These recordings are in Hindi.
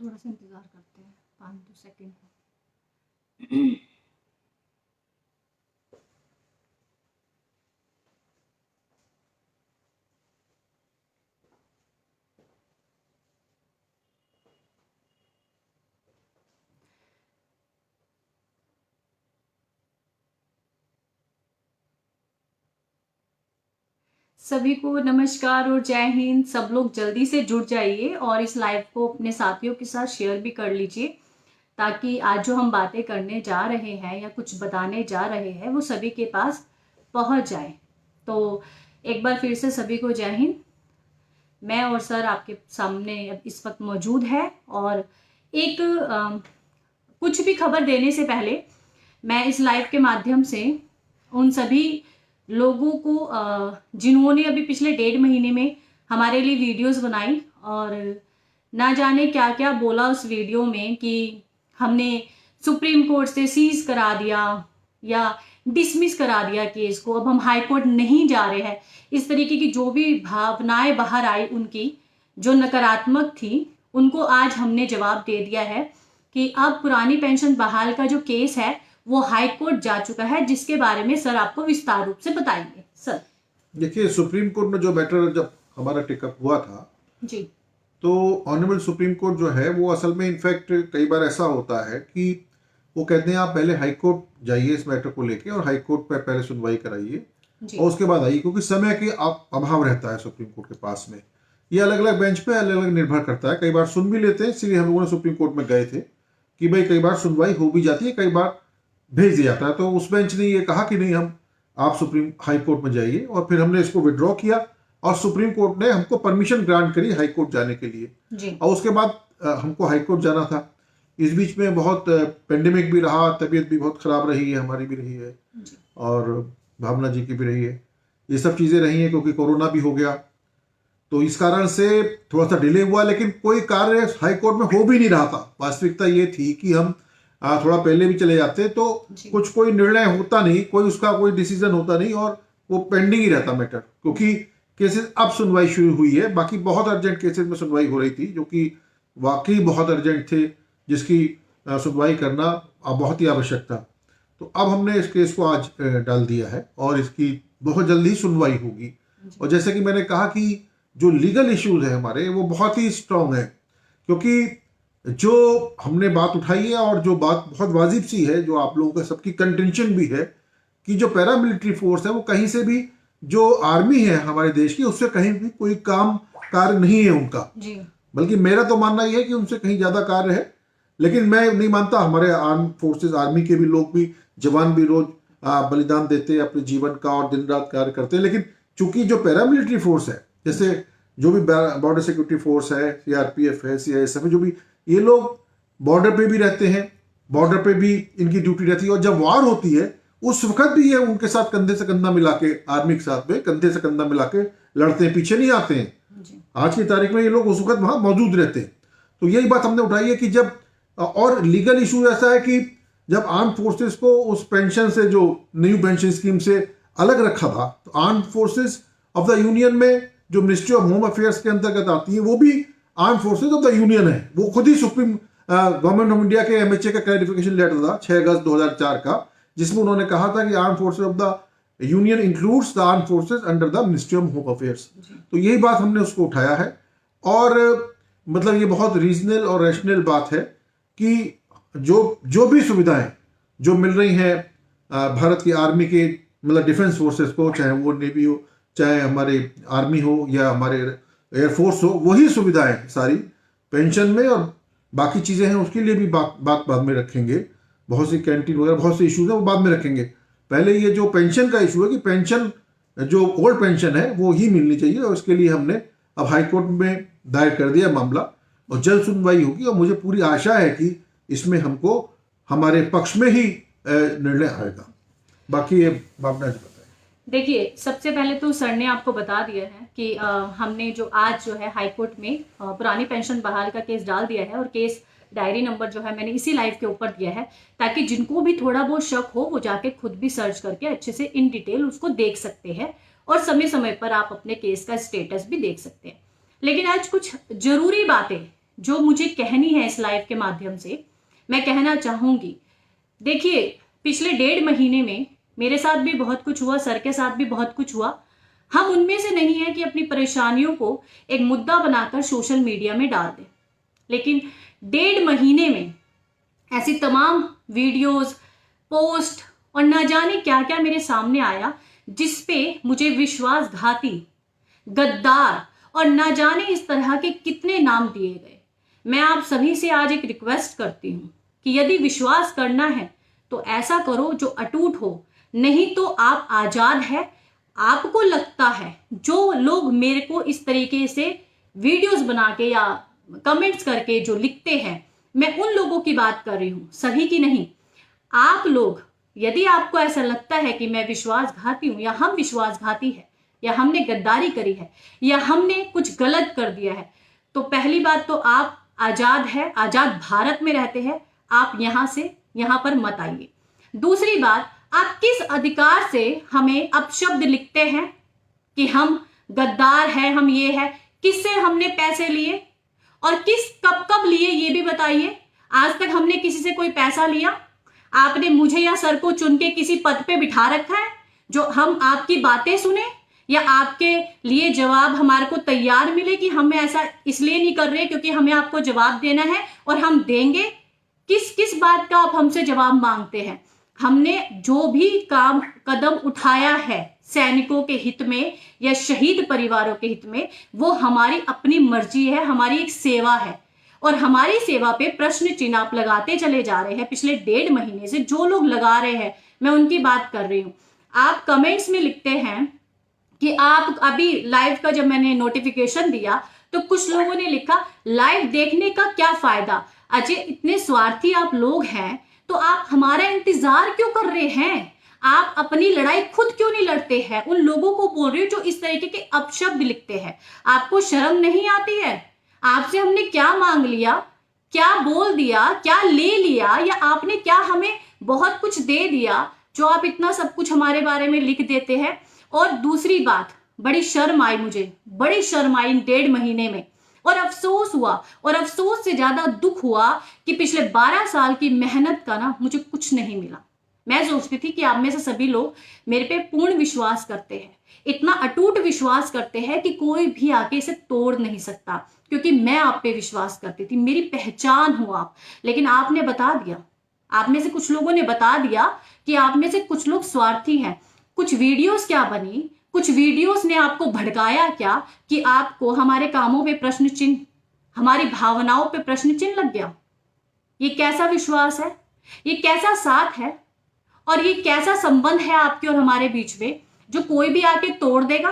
थोड़ा सा इंतज़ार करते हैं 5-2 सेकेंड। सभी को नमस्कार और जय हिंद। सब लोग जल्दी से जुड़ जाइए और इस लाइव को अपने साथियों के साथ शेयर भी कर लीजिए, ताकि आज जो हम बातें करने जा रहे हैं या कुछ बताने जा रहे हैं वो सभी के पास पहुंच जाए। तो एक बार फिर से सभी को जय हिंद। मैं और सर आपके सामने अब इस वक्त मौजूद है और एक कुछ भी खबर देने से पहले मैं इस लाइव के माध्यम से उन सभी लोगों को जिन्होंने अभी पिछले 1.5 महीने में हमारे लिए वीडियोस बनाई और ना जाने क्या क्या बोला उस वीडियो में कि हमने सुप्रीम कोर्ट से सीज करा दिया या डिसमिस करा दिया केस को, अब हम हाई कोर्ट नहीं जा रहे हैं, इस तरीके की जो भी भावनाएं बाहर आई उनकी जो नकारात्मक थी, उनको आज हमने जवाब दे दिया है कि अब पुरानी पेंशन बहाल का जो केस है वो हाई कोर्ट जा चुका है, जिसके बारे में सर आपको विस्तार रूप से बताएंगे। सर देखिए, सुप्रीम कोर्ट में जो मैटर जब हमारा टेकअप हुआ था जी, तो ऑनरेबल सुप्रीम कोर्ट जो है वो असल में इनफैक्ट कई बार ऐसा होता है कि वो कहते हैं आप पहले हाई कोर्ट जाइए इस मैटर को लेके और हाई कोर्ट पर पहले सुनवाई कराइए और उसके बाद आइए, क्योंकि समय के अभाव रहता है सुप्रीम कोर्ट के पास में। ये अलग अलग बेंच पे अलग अलग निर्भर करता है, कई बार सुन भी लेते हैं, इसीलिए हम लोगों ने सुप्रीम कोर्ट में गए थे कि भाई कई बार सुनवाई हो भी जाती है, कई बार भेज दिया जाता है। तो उस बेंच ने ये कहा कि नहीं, हम आप सुप्रीम हाई कोर्ट में जाइए, और फिर हमने इसको विड्रॉ किया और सुप्रीम कोर्ट ने हमको परमिशन ग्रांट करी हाई कोर्ट जाने के लिए जी। और उसके बाद हमको हाई कोर्ट जाना था। इस बीच में बहुत पेंडेमिक भी रहा, तबीयत भी बहुत खराब रही है, हमारी भी रही है और भावना जी की भी रही है, ये सब चीज़ें रही हैं, क्योंकि कोरोना भी हो गया, तो इस कारण से थोड़ा सा डिले हुआ, लेकिन कोई कार्य हाई कोर्ट में हो भी नहीं रहा था। वास्तविकता ये थी कि हम थोड़ा पहले भी चले जाते तो कुछ कोई निर्णय होता नहीं, कोई उसका कोई डिसीजन होता नहीं और वो पेंडिंग ही रहता मैटर, क्योंकि केसेस अब सुनवाई शुरू हुई है। बाकी बहुत अर्जेंट केसेस में सुनवाई हो रही थी जो कि वाकई बहुत अर्जेंट थे, जिसकी सुनवाई करना बहुत ही आवश्यक था। तो अब हमने इस केस को आज डाल दिया है और इसकी बहुत जल्दी ही सुनवाई होगी। और जैसे कि मैंने कहा कि जो लीगल इश्यूज है हमारे, वो बहुत ही स्ट्रांग है, क्योंकि जो हमने बात उठाई है और जो बात बहुत वाजिब सी है, जो आप लोगों का सबकी कंटेंशन भी है, कि जो पैरामिलिट्री फोर्स है वो कहीं से भी, जो आर्मी है हमारे देश की, उससे कहीं भी कोई काम कार्य नहीं है उनका जी। बल्कि मेरा तो मानना यह है कि उनसे कहीं ज्यादा कार्य है। लेकिन मैं नहीं मानता, हमारे आर्म फोर्सेस आर्मी के भी लोग भी, जवान भी रोज बलिदान देते हैं अपने जीवन का और दिन रात कार्य करते हैं। लेकिन चूंकि जो पैरामिलिट्री फोर्स है, जैसे जो भी बॉर्डर सिक्योरिटी फोर्स है, सीआरपीएफ है, सीआईएसएफ है, जो भी ये लोग बॉर्डर पे भी रहते हैं, बॉर्डर पे भी इनकी ड्यूटी रहती है, और जब वार होती है उस वक्त भी ये उनके साथ कंधे से कंधा मिला के, आर्मी के साथ में कंधे से कंधा मिला के लड़ते हैं, पीछे नहीं आते हैं। आज की तारीख में ये लोग उस वक्त वहां मौजूद रहते हैं। तो यही बात हमने उठाई है कि जब, और लीगल इशू ऐसा है कि जब आर्म फोर्सेस को उस पेंशन से, जो न्यू पेंशन स्कीम से अलग रखा था, तो arm forces of the union में जो मिनिस्ट्री ऑफ होम अफेयर्स के अंतर्गत आती है, वो भी arm forces of the union है। वो खुद ही सुप्रीम गवर्नमेंट ऑफ इंडिया के एमएचए का क्लैरिफिकेशन लेटर था 6 अगस्त 2004 का, जिसमें उन्होंने कहा था कि arm forces of the union includes the arm forces under the ministry of home affairs. तो यही बात हमने उसको उठाया है और मतलब ये बहुत रीजनल और रैशनल बात है कि जो भी सुविधाएं जो मिल रही हैं भारत की आर्मी के, मतलब डिफेंस फोर्सेस को, चाहे वो नेवी हो, चाहे हमारे आर्मी हो या हमारे एयरफोर्स हो, वही सुविधाएं सारी पेंशन में और बाकी चीज़ें हैं उसके लिए भी बात बाद में रखेंगे। बहुत सी कैंटीन वगैरह बहुत से इश्यूज हैं वो बाद में रखेंगे। पहले ये जो पेंशन का इशू है कि पेंशन, जो ओल्ड पेंशन है वो ही मिलनी चाहिए, और इसके लिए हमने अब हाई कोर्ट में दायर कर दिया मामला और जल्द सुनवाई होगी। और मुझे पूरी आशा है कि इसमें हमको हमारे पक्ष में ही निर्णय आएगा। बाकी ये भावना जी बताएं। देखिए, सबसे पहले तो सर ने आपको बता दिया है कि हमने जो आज जो है हाई कोर्ट में पुरानी पेंशन बहाल का केस डाल दिया है और केस डायरी नंबर जो है मैंने इसी लाइव के ऊपर दिया है, ताकि जिनको भी थोड़ा बहुत शक हो वो जाके खुद भी सर्च करके अच्छे से इन डिटेल उसको देख सकते हैं और समय समय पर आप अपने केस का स्टेटस भी देख सकते हैं। लेकिन आज कुछ जरूरी बातें जो मुझे कहनी है इस लाइव के माध्यम से, मैं कहना चाहूंगी। देखिए, पिछले 1.5 महीने में मेरे साथ भी बहुत कुछ हुआ, सर के साथ भी बहुत कुछ हुआ। हम उनमें से नहीं है कि अपनी परेशानियों को एक मुद्दा बनाकर सोशल मीडिया में डाल दें, लेकिन 1.5 महीने में ऐसी तमाम वीडियोस, पोस्ट और ना जाने क्या क्या मेरे सामने आया, जिस पे मुझे विश्वासघाती, गद्दार और ना जाने इस तरह के कितने नाम दिए गए। मैं आप सभी से आज एक रिक्वेस्ट करती हूं कि यदि विश्वास करना है तो ऐसा करो जो अटूट हो, नहीं तो आप आजाद है। आपको लगता है जो लोग मेरे को इस तरीके से वीडियोस बना के या कमेंट्स करके जो लिखते हैं, मैं उन लोगों की बात कर रही हूं, सभी की नहीं। आप लोग, यदि आपको ऐसा लगता है कि मैं विश्वासघाती हूं या हम विश्वासघाती है या हमने गद्दारी करी है या हमने कुछ गलत कर दिया है, तो पहली बात तो आप आजाद है, आजाद भारत में रहते हैं, आप यहां पर मत आइए। दूसरी बात, आप किस अधिकार से हमें अपशब्द लिखते हैं कि हम गद्दार हैं, हम ये है? किससे हमने पैसे लिए और कब कब लिए, ये भी बताइए। आज तक हमने किसी से कोई पैसा लिया? आपने मुझे या सर को चुन के किसी पद पे बिठा रखा है जो हम आपकी बातें सुने या आपके लिए जवाब हमारे को तैयार मिले कि हम ऐसा इसलिए नहीं कर रहे क्योंकि हमें आपको जवाब देना है और हम देंगे? किस किस बात का आप हमसे जवाब मांगते हैं? हमने जो भी कदम उठाया है सैनिकों के हित में या शहीद परिवारों के हित में, वो हमारी अपनी मर्जी है, हमारी एक सेवा है। और हमारी सेवा पे प्रश्न चिन्ह आप लगाते चले जा रहे हैं। पिछले 1.5 महीने से जो लोग लगा रहे हैं, मैं उनकी बात कर रही हूं। आप कमेंट्स में लिखते हैं कि आप अभी लाइव का जब मैंने नोटिफिकेशन दिया तो कुछ लोगों ने लिखा लाइव देखने का क्या फायदा। अजय, इतने स्वार्थी आप लोग हैं तो आप हमारा इंतजार क्यों कर रहे हैं? आप अपनी लड़ाई खुद क्यों नहीं लड़ते हैं? उन लोगों को बोल रही हूं जो इस तरीके के अपशब्द लिखते हैं। आपको शर्म नहीं आती है? आपसे हमने क्या मांग लिया, क्या बोल दिया, क्या ले लिया, या आपने क्या हमें बहुत कुछ दे दिया जो आप इतना सब कुछ हमारे बारे में लिख देते हैं? और दूसरी बात, बड़ी शर्म आई, मुझे बड़ी शर्म आई इन 1.5 महीने में, और अफसोस हुआ, और अफसोस से ज्यादा दुख हुआ कि पिछले 12 साल की मेहनत का ना मुझे कुछ नहीं मिला। मैं सोचती थी कि आप में से सभी लोग मेरे पे पूर्ण विश्वास करते हैं, इतना अटूट विश्वास करते हैं कि कोई भी आके इसे तोड़ नहीं सकता, क्योंकि मैं आप पे विश्वास करती थी, मेरी पहचान हो आप। लेकिन आपने बता दिया, आप में से कुछ लोगों ने बता दिया कि आप में से कुछ लोग स्वार्थी हैं। कुछ वीडियोस क्या बनी, कुछ वीडियोस ने आपको भड़काया क्या कि आपको हमारे कामों पे प्रश्न चिन्ह, हमारी भावनाओं पे प्रश्न चिन्ह लग गया? ये कैसा विश्वास है? ये कैसा साथ है? और ये कैसा संबंध है आपके और हमारे बीच में जो कोई भी आके तोड़ देगा?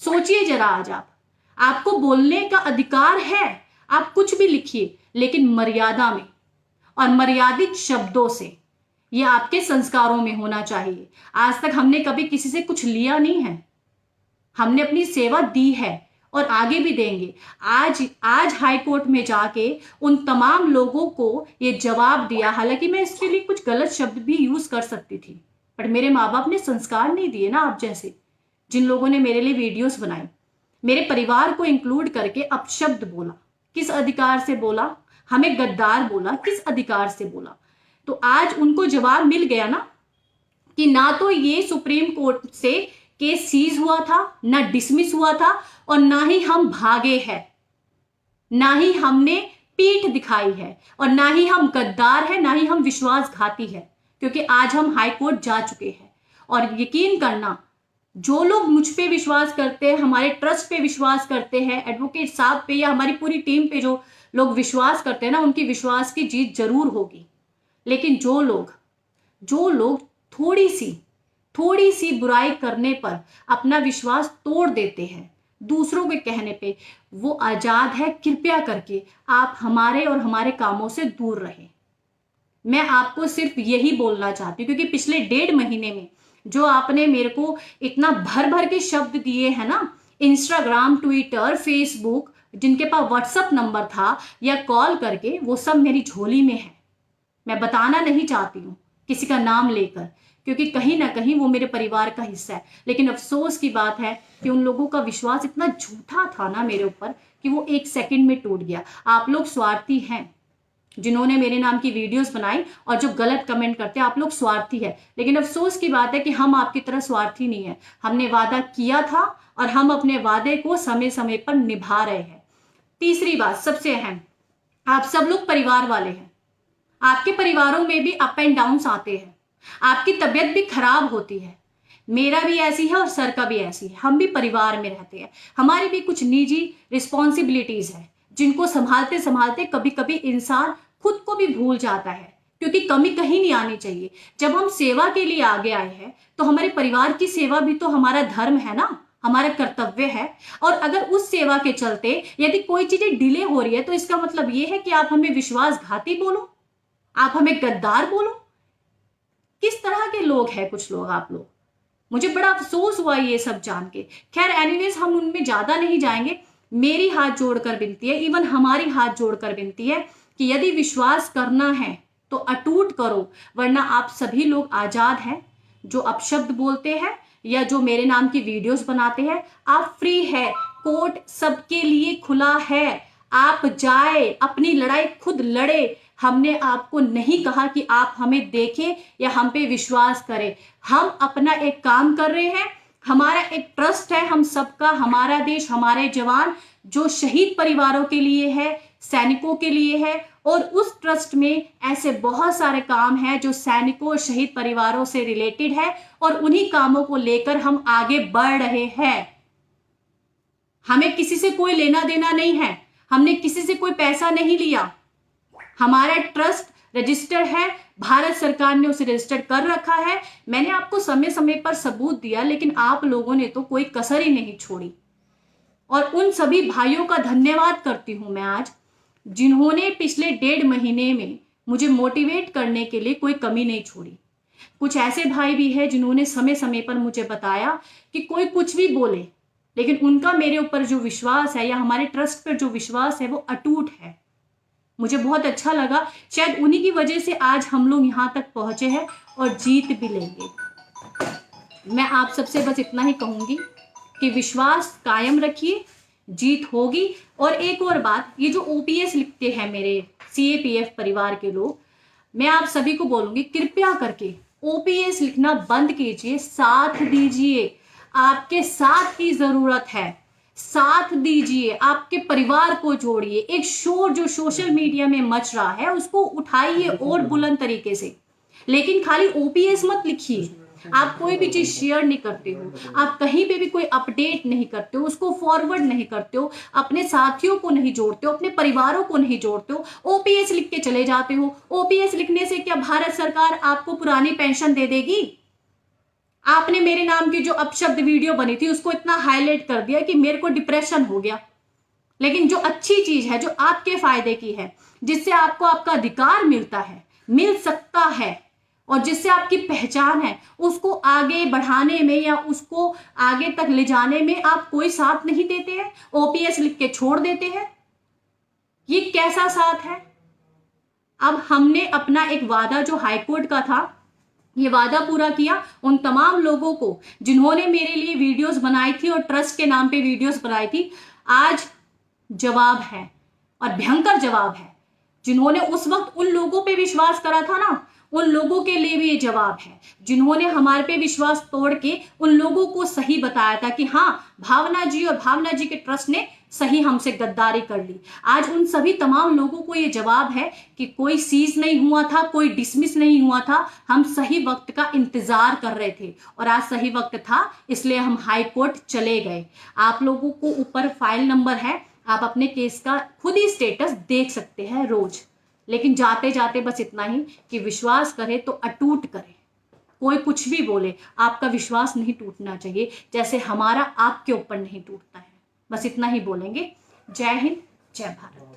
सोचिए जरा। आज आपको बोलने का अधिकार है, आप कुछ भी लिखिए, लेकिन मर्यादा में और मर्यादित शब्दों से। ये आपके संस्कारों में होना चाहिए। आज तक हमने कभी किसी से कुछ लिया नहीं है, हमने अपनी सेवा दी है और आगे भी देंगे। आज हाई कोर्ट में जाके उन तमाम लोगों को ये जवाब दिया। हालांकि मैं इसके लिए कुछ गलत शब्द भी यूज कर सकती थी, पर मेरे माँ बाप ने संस्कार नहीं दिए ना, आप जैसे जिन लोगों ने मेरे लिए वीडियोस बनाई, मेरे परिवार को इंक्लूड करके अपशब्द बोला। किस अधिकार से बोला? हमें गद्दार बोला, किस अधिकार से बोला? तो आज उनको जवाब मिल गया ना कि ना तो ये सुप्रीम कोर्ट से केस सीज हुआ था, ना डिसमिस हुआ था, और ना ही हम भागे हैं, ना ही हमने पीठ दिखाई है, और ना ही हम गद्दार हैं, ना ही हम विश्वासघाती हैं, क्योंकि आज हम हाई कोर्ट जा चुके हैं। और यकीन करना, जो लोग मुझ पे विश्वास करते हैं, हमारे ट्रस्ट पे विश्वास करते हैं, एडवोकेट साहब पे या हमारी पूरी टीम पे जो लोग विश्वास करते हैं ना, उनकी विश्वास की जीत जरूर होगी। लेकिन जो लोग थोड़ी सी बुराई करने पर अपना विश्वास तोड़ देते हैं दूसरों के कहने पे, वो आजाद है। कृपया करके आप हमारे और हमारे कामों से दूर रहें। मैं आपको सिर्फ यही बोलना चाहती हूँ, क्योंकि पिछले 1.5 महीने में जो आपने मेरे को इतना भर भर के शब्द दिए हैं ना, इंस्टाग्राम, ट्विटर, फेसबुक, जिनके पास व्हाट्सएप नंबर था, या कॉल करके, वो सब मेरी झोली में है। मैं बताना नहीं चाहती हूँ किसी का नाम लेकर, क्योंकि कहीं ना कहीं वो मेरे परिवार का हिस्सा है। लेकिन अफसोस की बात है कि उन लोगों का विश्वास इतना झूठा था ना मेरे ऊपर कि वो एक सेकंड में टूट गया। आप लोग स्वार्थी हैं, जिन्होंने मेरे नाम की वीडियोस बनाई और जो गलत कमेंट करते हैं, आप लोग स्वार्थी है। लेकिन अफसोस की बात है कि हम आपकी तरह स्वार्थी नहीं है। हमने वादा किया था और हम अपने वादे को समय समय पर निभा रहे हैं। तीसरी बात सबसे अहम, आप सब लोग परिवार वाले हैं। आपके परिवारों में भी अप एंड डाउन्स आते हैं, आपकी तबीयत भी खराब होती है, मेरा भी ऐसी है और सर का भी ऐसी है। हम भी परिवार में रहते हैं, हमारी भी कुछ निजी रिस्पॉन्सिबिलिटीज है जिनको संभालते संभालते कभी कभी इंसान खुद को भी भूल जाता है, क्योंकि कमी कहीं नहीं आनी चाहिए। जब हम सेवा के लिए आगे आए हैं तो हमारे परिवार की सेवा भी तो हमारा धर्म है ना, हमारा कर्तव्य है। और अगर उस सेवा के चलते यदि कोई चीजें डिले हो रही है तो इसका मतलब यह है कि आप हमें विश्वासघाती बोलो, आप हमें गद्दार बोलो। किस तरह के लोग हैं कुछ लोग, आप लोग। मुझे बड़ा अफसोस हुआ ये सब जान के। खैर एनीवेज, हम उनमें ज्यादा नहीं जाएंगे। मेरी हाथ जोड़कर विनती है, इवन हमारी हाथ जोड़कर विनती है कि यदि विश्वास करना है तो अटूट करो, वरना आप सभी लोग आजाद हैं। जो अपशब्द बोलते हैं या जो मेरे नाम की वीडियोस बनाते हैं, आप फ्री है, कोर्ट सबके लिए खुला है। आप जाए, अपनी लड़ाई खुद लड़े। हमने आपको नहीं कहा कि आप हमें देखें या हम पे विश्वास करें। हम अपना एक काम कर रहे हैं, हमारा एक ट्रस्ट है हम सबका, हमारा देश, हमारे जवान जो शहीद परिवारों के लिए है, सैनिकों के लिए है। और उस ट्रस्ट में ऐसे बहुत सारे काम हैं जो सैनिकों और शहीद परिवारों से रिलेटेड है, और उन्हीं कामों को लेकर हम आगे बढ़ रहे हैं। हमें किसी से कोई लेना देना नहीं है, हमने किसी से कोई पैसा नहीं लिया। हमारा ट्रस्ट रजिस्टर है, भारत सरकार ने उसे रजिस्टर कर रखा है। मैंने आपको समय समय पर सबूत दिया, लेकिन आप लोगों ने तो कोई कसर ही नहीं छोड़ी। और उन सभी भाइयों का धन्यवाद करती हूं मैं आज, जिन्होंने पिछले 1.5 महीने में मुझे मोटिवेट करने के लिए कोई कमी नहीं छोड़ी। कुछ ऐसे भाई भी हैं जिन्होंने समय समय पर मुझे बताया कि कोई कुछ भी बोले, लेकिन उनका मेरे ऊपर जो विश्वास है या हमारे ट्रस्ट पर जो विश्वास है वो अटूट है। मुझे बहुत अच्छा लगा। शायद उन्हीं की वजह से आज हम लोग यहाँ तक पहुंचे हैं और जीत भी लेंगे। मैं आप सबसे बस इतना ही कहूंगी कि विश्वास कायम रखिए, जीत होगी। और एक और बात, ये जो ओपीएस लिखते हैं मेरे सीएपीएफ परिवार के लोग, मैं आप सभी को बोलूंगी कृपया करके ओपीएस लिखना बंद कीजिए, साथ दीजिए। आपके साथ की जरूरत है, साथ दीजिए, आपके परिवार को जोड़िए। एक शोर जो सोशल मीडिया में मच रहा है उसको उठाइए और बुलंद तरीके से, लेकिन खाली ओपीएस मत लिखिए। आप कोई भी चीज शेयर नहीं करते हो, आप कहीं पे भी कोई अपडेट नहीं करते हो, उसको फॉरवर्ड नहीं करते हो, अपने साथियों को नहीं जोड़ते हो, अपने परिवारों को नहीं जोड़ते हो, ओपीएस लिख के चले जाते हो। ओपीएस लिखने से क्या भारत सरकार आपको पुरानी पेंशन दे देगी? आपने मेरे नाम की जो अपशब्द वीडियो बनी थी उसको इतना हाईलाइट कर दिया कि मेरे को डिप्रेशन हो गया। लेकिन जो अच्छी चीज है, जो आपके फायदे की है, जिससे आपको आपका अधिकार मिलता है, मिल सकता है, और जिससे आपकी पहचान है, उसको आगे बढ़ाने में या उसको आगे तक ले जाने में आप कोई साथ नहीं देते हैं, ओपीएस लिख के छोड़ देते हैं। ये कैसा साथ है? अब हमने अपना एक वादा जो हाईकोर्ट का था, ये वादा पूरा किया। उन तमाम लोगों को जिन्होंने मेरे लिए वीडियोस बनाई थी और ट्रस्ट के नाम पे वीडियोस बनाई थी, आज जवाब है, और भयंकर जवाब है। जिन्होंने उस वक्त उन लोगों पे विश्वास करा था ना, उन लोगों के लिए भी ये जवाब है। जिन्होंने हमारे पे विश्वास तोड़ के उन लोगों को सही बताया था कि हाँ, भावना जी और भावना जी के ट्रस्ट ने सही हमसे गद्दारी कर ली, आज उन सभी तमाम लोगों को ये जवाब है कि कोई सीज नहीं हुआ था, कोई डिसमिस नहीं हुआ था। हम सही वक्त का इंतजार कर रहे थे और आज सही वक्त था, इसलिए हम हाई कोर्ट चले गए। आप लोगों को ऊपर फाइल नंबर है, आप अपने केस का खुद ही स्टेटस देख सकते हैं रोज। लेकिन जाते जाते बस इतना ही कि विश्वास करे तो अटूट करे। कोई कुछ भी बोले, आपका विश्वास नहीं टूटना चाहिए, जैसे हमारा आपके ऊपर नहीं टूटता है। बस इतना ही बोलेंगे। जय हिंद, जय भारत।